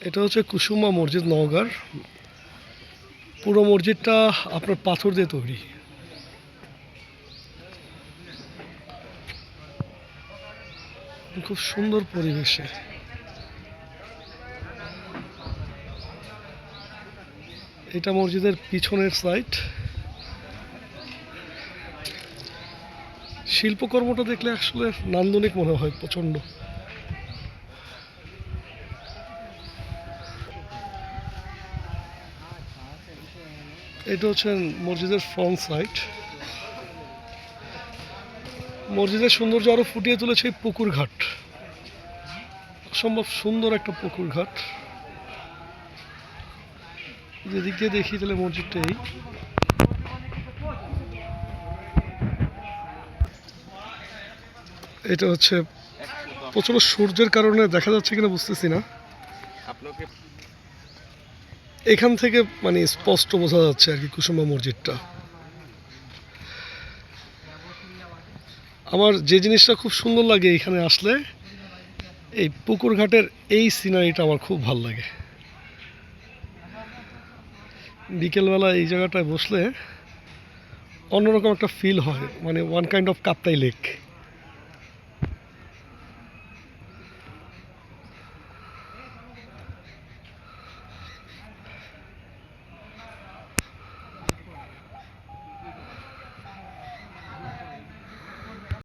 এটা হচ্ছে কুসুমা মসজিদ নওগাঁর। পুরো মসজিদটা আপনার পাথর দিয়ে তৈরি। খুব সুন্দর পরিবেশে। এটা মসজিদের পিছনের সাইড। শিল্পকর্মটা দেখলে আসলে নান্দনিক মনে হয় প্রচন্ড। এটা হচ্ছে মসজিদের ফ্রন্ট সাইড। মসজিদের সৌন্দর্য আরো ফুটিয়ে তুলেছে এই পুকুর ঘাট। অসম্ভব সুন্দর একটা পুকুর ঘাট। যেদিক দিয়ে দেখি তাহলে মসজিদটা এই। এটা হচ্ছে প্রচুর সূর্যের কারণে দেখা যাচ্ছে কিনা বুঝতেছি না। এখান থেকে মানে স্পষ্ট বোঝা যাচ্ছে আর কি কুসুমা মসজিদটা। আমার যে জিনিসটা খুব সুন্দর লাগে এখানে আসলে, এই পুকুর ঘাটের এই সিনারিটা আমার খুব ভালো লাগে। বিকেলবেলা এই জায়গাটায় বসলে অন্যরকম একটা ফিল হয়, মানে one kind of Kaptai lake.